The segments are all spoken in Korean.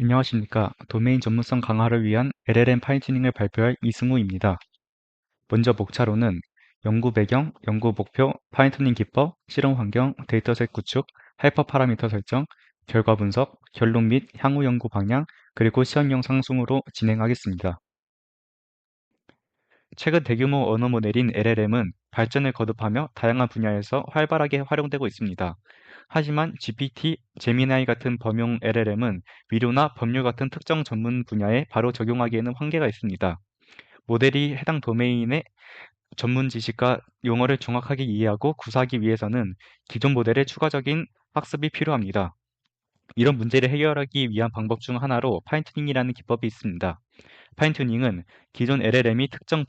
안녕하십니까. 도메인 전문성 강화를 위한 LLM 파인튜닝을 발표할 이승우입니다. 먼저 목차로는 연구 배경, 연구 목표, 파인튜닝 기법, 실험 환경, 데이터셋 구축, 하이퍼 파라미터 설정, 결과 분석, 결론 및 향후 연구 방향, 그리고 시험용 상승으로 진행하겠습니다. 최근 대규모 언어 모델인 LLM은 발전을 거듭하며 다양한 분야에서 활발하게 활용되고 있습니다. 하지만 GPT, 제미나이 같은 범용 LLM은 위료나 법률 같은 특정 전문 분야에 바로 적용하기에는 한계가 있습니다. 모델이 해당 도메인의 전문 지식과 용어를 정확하게 이해하고 구사하기 위해서는 기존 모델의 추가적인 학습이 필요합니다. 이런 문제를 해결하기 위한 방법 중 하나로 파인튜닝이라는 기법이 있습니다. 파인튜닝은 기존 LLM이 특정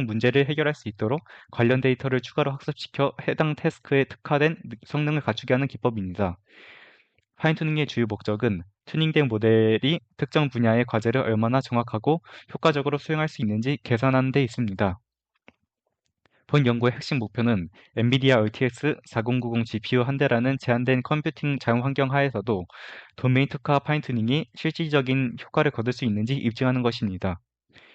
문제를 해결할 수 있도록 관련 데이터를 추가로 학습시켜 해당 태스크에 특화된 성능을 갖추게 하는 기법입니다. 파인튜닝의 주요 목적은 튜닝된 모델이 특정 분야의 과제를 얼마나 정확하고 효과적으로 수행할 수 있는지 계산하는 데 있습니다. 본 연구의 핵심 목표는 엔비디아 RTX 4090 GPU 한 대라는 제한된 컴퓨팅 자용 환경 하에서도 도메인 특화 파인튜닝이 실질적인 효과를 거둘 수 있는지 입증하는 것입니다.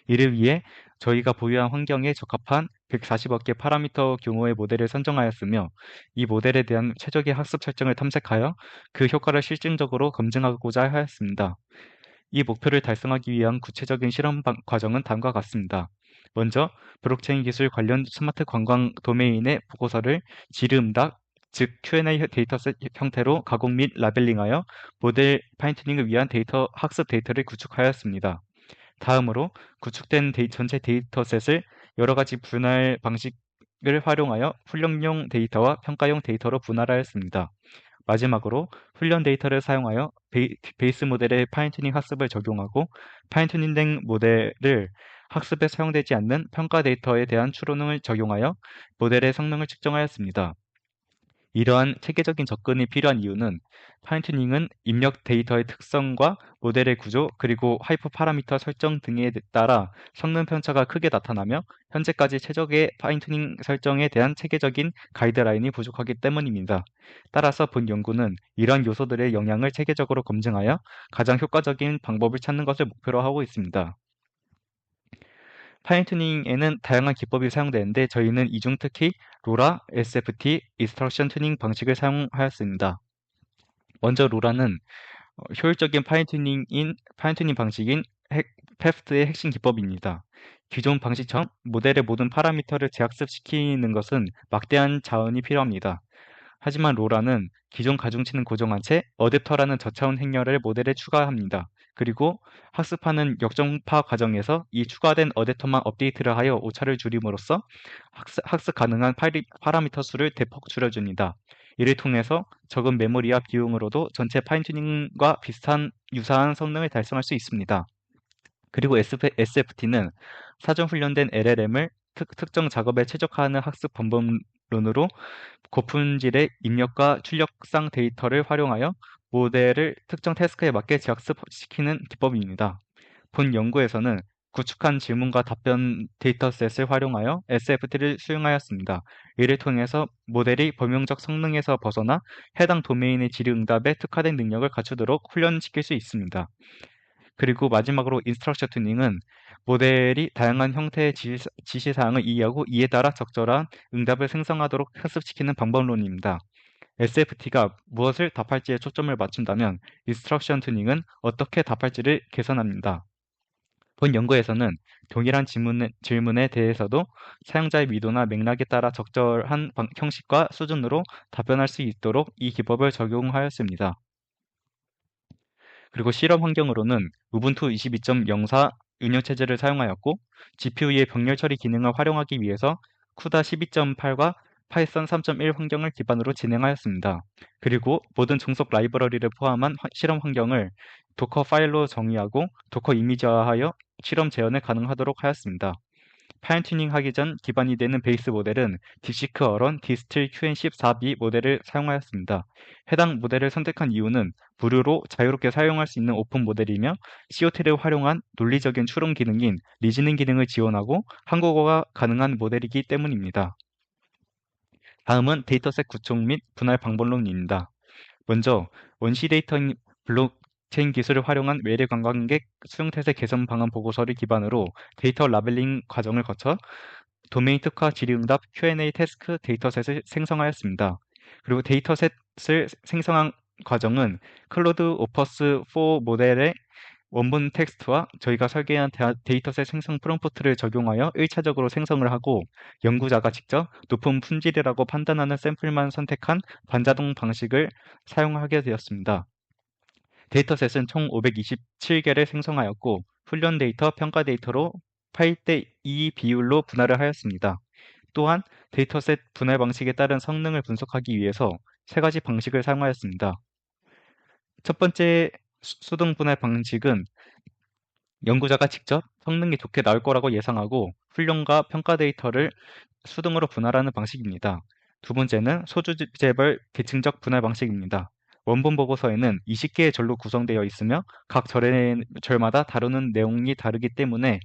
이를 위해 저희가 보유한 환경에 적합한 140억 개 파라미터 규모의 모델을 선정하였으며, 이 모델에 대한 최적의 학습 설정을 탐색하여 그 효과를 실증적으로 검증하고자 하였습니다. 이 목표를 달성하기 위한 구체적인 실험 과정은 다음과 같습니다. 먼저 블록체인 기술 관련 스마트 관광 도메인의 보고서를 지름답, 즉 Q&A 데이터셋 형태로 가공 및 라벨링하여 모델 파인튜닝을 위한 학습 데이터를 구축하였습니다. 다음으로 구축된 전체 데이터셋을 여러 가지 분할 방식을 활용하여 훈련용 데이터와 평가용 데이터로 분할하였습니다. 마지막으로 훈련 데이터를 사용하여 베이스 모델의 파인튜닝 학습을 적용하고, 파인튜닝된 모델을 학습에 사용되지 않는 평가 데이터에 대한 추론을 적용하여 모델의 성능을 측정하였습니다. 이러한 체계적인 접근이 필요한 이유는 파인튜닝은 입력 데이터의 특성과 모델의 구조, 그리고 하이퍼 파라미터 설정 등에 따라 성능 편차가 크게 나타나며 현재까지 최적의 파인튜닝 설정에 대한 체계적인 가이드라인이 부족하기 때문입니다. 따라서 본 연구는 이러한 요소들의 영향을 체계적으로 검증하여 가장 효과적인 방법을 찾는 것을 목표로 하고 있습니다. 파인튜닝에는 다양한 기법이 사용되는데 저희는 이 중 특히 로라, SFT, 인스트럭션 튜닝 방식을 사용하였습니다. 먼저 로라는 효율적인 파인튜닝 방식인 페프트의 핵심 기법입니다. 기존 방식처럼 모델의 모든 파라미터를 재학습시키는 것은 막대한 자원이 필요합니다. 하지만 로라는 기존 가중치는 고정한 채 어댑터라는 저차원 행렬을 모델에 추가합니다. 그리고 학습하는 역정파 과정에서 이 추가된 어댑터만 업데이트를 하여 오차를 줄임으로써 학습 가능한 파라미터 수를 대폭 줄여줍니다. 이를 통해서 적은 메모리와 비용으로도 전체 파인튜닝과 유사한 성능을 달성할 수 있습니다. 그리고 SFT는 사전 훈련된 LLM을 특정 작업에 최적화하는 학습 방법론으로 고품질의 입력과 출력상 데이터를 활용하여 모델을 특정 태스크에 맞게 재학습시키는 기법입니다. 본 연구에서는 구축한 질문과 답변 데이터셋을 활용하여 SFT를 수용하였습니다. 이를 통해서 모델이 범용적 성능에서 벗어나 해당 도메인의 질의응답에 특화된 능력을 갖추도록 훈련시킬 수 있습니다. 그리고 마지막으로 인스트럭션 튜닝은 모델이 다양한 형태의 지시사항을 이해하고 이에 따라 적절한 응답을 생성하도록 학습시키는 방법론입니다. SFT가 무엇을 답할지에 초점을 맞춘다면 인스트럭션 튜닝은 어떻게 답할지를 개선합니다. 본 연구에서는 동일한 질문에 대해서도 사용자의 의도나 맥락에 따라 적절한 형식과 수준으로 답변할 수 있도록 이 기법을 적용하였습니다. 그리고 실험 환경으로는 우분투 22.04 운영체제를 사용하였고, GPU의 병렬 처리 기능을 활용하기 위해서 쿠다 12.8과 파이썬 3.1 환경을 기반으로 진행하였습니다. 그리고 모든 종속 라이브러리를 포함한 실험 환경을 도커 파일로 정의하고 도커 이미지화하여 실험 재현을 가능하도록 하였습니다. 파인튜닝 하기 전 기반이 되는 베이스 모델은 딥시크 어런 디스틸 QN14B 모델을 사용하였습니다. 해당 모델을 선택한 이유는 무료로 자유롭게 사용할 수 있는 오픈 모델이며 COT를 활용한 논리적인 추론 기능인 리즈닝 기능을 지원하고 한국어가 가능한 모델이기 때문입니다. 다음은 데이터셋 구축 및 분할 방법론입니다. 먼저 원시 데이터인 블록체인 기술을 활용한 외래 관광객 수용태세 개선 방안 보고서를 기반으로 데이터 라벨링 과정을 거쳐 도메인 특화 질의응답 Q&A 태스크 데이터셋을 생성하였습니다. 그리고 데이터셋을 생성한 과정은 클로드 오퍼스 4 모델의 원본 텍스트와 저희가 설계한 데이터셋 생성 프롬프트를 적용하여 1차적으로 생성을 하고 연구자가 직접 높은 품질이라고 판단하는 샘플만 선택한 반자동 방식을 사용하게 되었습니다. 데이터셋은 총 527개를 생성하였고 훈련 데이터, 평가 데이터로 8대2 비율로 분할을 하였습니다. 또한 데이터셋 분할 방식에 따른 성능을 분석하기 위해서 세 가지 방식을 사용하였습니다. 첫 번째 수동 분할 방식은 연구자가 직접 성능이 좋게 나올 거라고 예상하고 훈련과 평가 데이터를 수동으로 분할하는 방식입니다. 두 번째는 소주제별 계층적 분할 방식입니다. 원본 보고서에는 20개의 절로 구성되어 있으며 각 절마다 다루는 내용이 다르기 때문에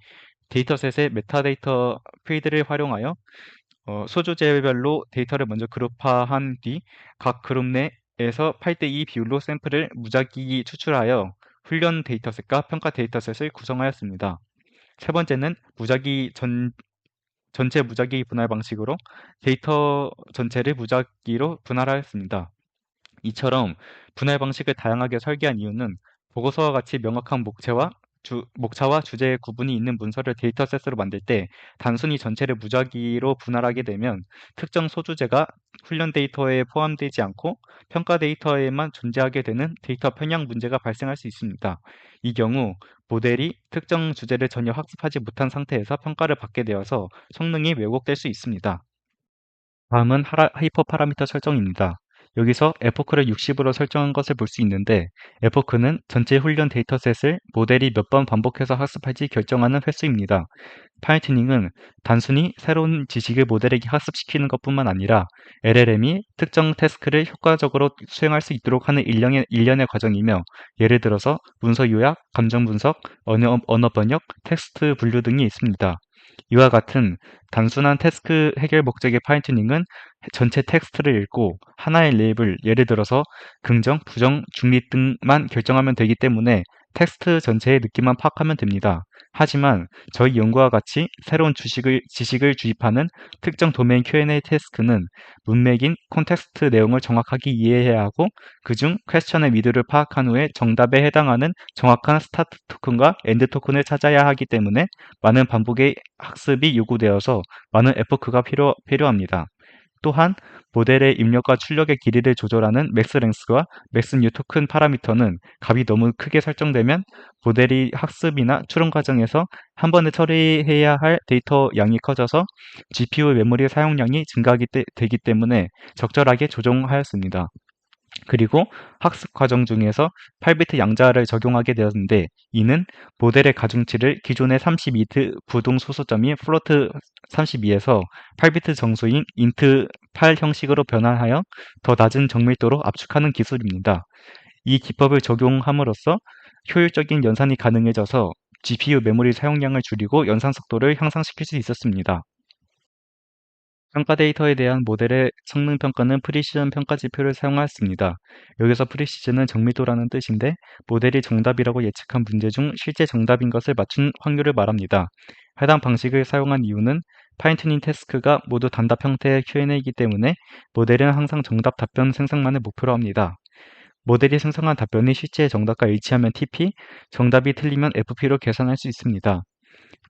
데이터셋의 메타데이터 필드를 활용하여 소주제별로 데이터를 먼저 그룹화한 뒤 각 그룹 내에서 8대2 비율로 샘플을 무작위 추출하여 훈련 데이터셋과 평가 데이터셋을 구성하였습니다. 세 번째는 전체 무작위 분할 방식으로 데이터 전체를 무작위로 분할하였습니다. 이처럼 분할 방식을 다양하게 설계한 이유는 보고서와 같이 명확한 목차와 주제의 구분이 있는 문서를 데이터셋으로 만들 때 단순히 전체를 무작위로 분할하게 되면 특정 소주제가 훈련 데이터에 포함되지 않고 평가 데이터에만 존재하게 되는 데이터 편향 문제가 발생할 수 있습니다. 이 경우 모델이 특정 주제를 전혀 학습하지 못한 상태에서 평가를 받게 되어서 성능이 왜곡될 수 있습니다. 다음은 하이퍼 파라미터 설정입니다. 여기서 에포크를 60으로 설정한 것을 볼 수 있는데 에포크는 전체 훈련 데이터셋을 모델이 몇 번 반복해서 학습할지 결정하는 횟수입니다. 파인튜닝은 단순히 새로운 지식을 모델에게 학습시키는 것뿐만 아니라 LLM이 특정 태스크를 효과적으로 수행할 수 있도록 하는 일련의 과정이며 예를 들어서 문서 요약, 감정 분석, 언어 번역, 텍스트 분류 등이 있습니다. 이와 같은 단순한 태스크 해결 목적의 파인튜닝은 전체 텍스트를 읽고 하나의 레이블, 예를 들어서 긍정, 부정, 중립 등만 결정하면 되기 때문에 텍스트 전체의 느낌만 파악하면 됩니다. 하지만 저희 연구와 같이 새로운 지식을 주입하는 특정 도메인 Q&A 태스크는 문맥인 콘텍스트 내용을 정확하게 이해해야 하고 그중 퀘스천의 미드를 파악한 후에 정답에 해당하는 정확한 스타트 토큰과 엔드 토큰을 찾아야 하기 때문에 많은 반복의 학습이 요구되어서 많은 에포크가 필요합니다. 또한 모델의 입력과 출력의 길이를 조절하는 맥스랭스와 맥스뉴토큰 파라미터는 값이 너무 크게 설정되면 모델이 학습이나 추론 과정에서 한 번에 처리해야 할 데이터 양이 커져서 GPU 메모리 사용량이 되기 때문에 적절하게 조정하였습니다. 그리고 학습 과정 중에서 8비트 양자를 적용하게 되었는데 이는 모델의 가중치를 기존의 32비트 부동 소수점인 플로트 32에서 8비트 정수인 인트 8 형식으로 변환하여 더 낮은 정밀도로 압축하는 기술입니다. 이 기법을 적용함으로써 효율적인 연산이 가능해져서 GPU 메모리 사용량을 줄이고 연산 속도를 향상시킬 수 있었습니다. 평가 데이터에 대한 모델의 성능 평가는 프리시전 평가 지표를 사용하였습니다. 여기서 프리시전은 정밀도라는 뜻인데 모델이 정답이라고 예측한 문제 중 실제 정답인 것을 맞춘 확률을 말합니다. 해당 방식을 사용한 이유는 파인튜닝 태스크가 모두 단답 형태의 Q&A이기 때문에 모델은 항상 정답 답변 생성만을 목표로 합니다. 모델이 생성한 답변이 실제 정답과 일치하면 TP, 정답이 틀리면 FP로 계산할 수 있습니다.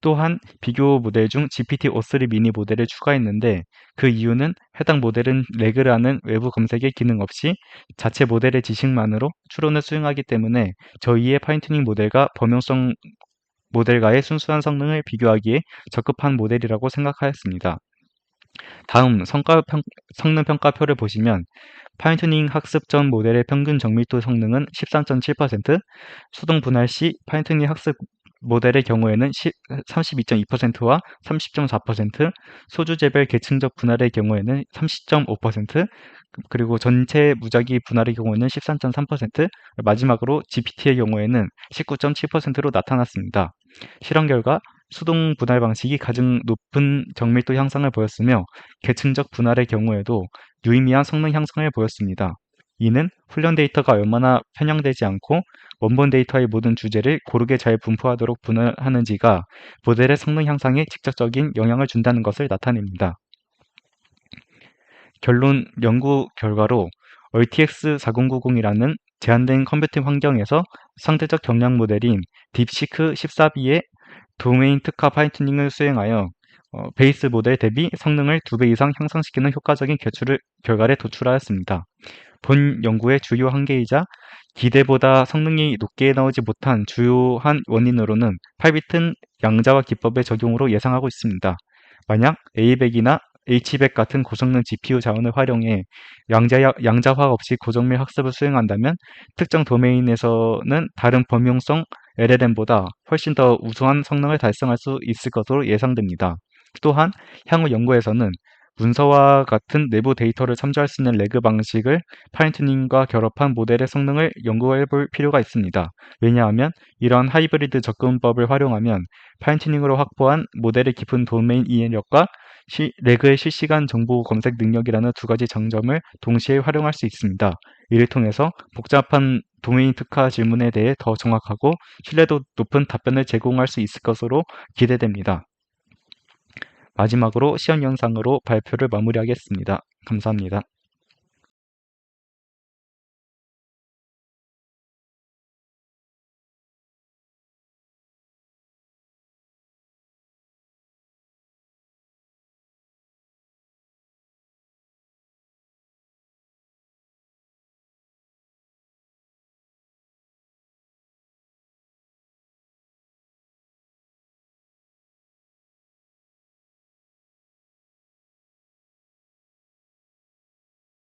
또한 비교 모델 중 GPT-O3 미니 모델을 추가했는데 그 이유는 해당 모델은 레그라는 외부 검색의 기능 없이 자체 모델의 지식만으로 추론을 수행하기 때문에 저희의 파인튜닝 모델과 범용성 모델과의 순수한 성능을 비교하기에 적합한 모델이라고 생각하였습니다. 다음 성능 평가표를 보시면 파인튜닝 학습 전 모델의 평균 정밀도 성능은 13.7%, 수동 분할 시 파인튜닝 학습 모델의 경우에는 32.2%와 30.4%, 소주제별 계층적 분할의 경우에는 30.5%, 그리고 전체 무작위 분할의 경우에는 13.3%, 마지막으로 GPT의 경우에는 19.7%로 나타났습니다. 실험 결과 수동 분할 방식이 가장 높은 정밀도 향상을 보였으며 계층적 분할의 경우에도 유의미한 성능 향상을 보였습니다. 이는 훈련 데이터가 얼마나 편향되지 않고 원본 데이터의 모든 주제를 고르게 잘 분포하도록 분할하는지가 모델의 성능 향상에 직접적인 영향을 준다는 것을 나타냅니다. 결론 연구 결과로 RTX 4090이라는 제한된 컴퓨팅 환경에서 상대적 경량 모델인 딥시크 14B의 도메인 특화 파인튜닝을 수행하여 베이스 모델 대비 성능을 2배 이상 향상시키는 효과적인 결과를 도출하였습니다. 본 연구의 주요 한계이자 기대보다 성능이 높게 나오지 못한 주요한 원인으로는 8비트 양자화 기법의 적용으로 예상하고 있습니다. 만약 A100이나 H100 같은 고성능 GPU 자원을 활용해 양자화 없이 고정밀 학습을 수행한다면 특정 도메인에서는 다른 범용성 LLM보다 훨씬 더 우수한 성능을 달성할 수 있을 것으로 예상됩니다. 또한 향후 연구에서는 문서와 같은 내부 데이터를 참조할 수 있는 레그 방식을 파인튜닝과 결합한 모델의 성능을 연구해 볼 필요가 있습니다. 왜냐하면 이러한 하이브리드 접근법을 활용하면 파인튜닝으로 확보한 모델의 깊은 도메인 이해력과 레그의 실시간 정보 검색 능력이라는 두 가지 장점을 동시에 활용할 수 있습니다. 이를 통해서 복잡한 도메인 특화 질문에 대해 더 정확하고 신뢰도 높은 답변을 제공할 수 있을 것으로 기대됩니다. 마지막으로 시험 영상으로 발표를 마무리하겠습니다. 감사합니다.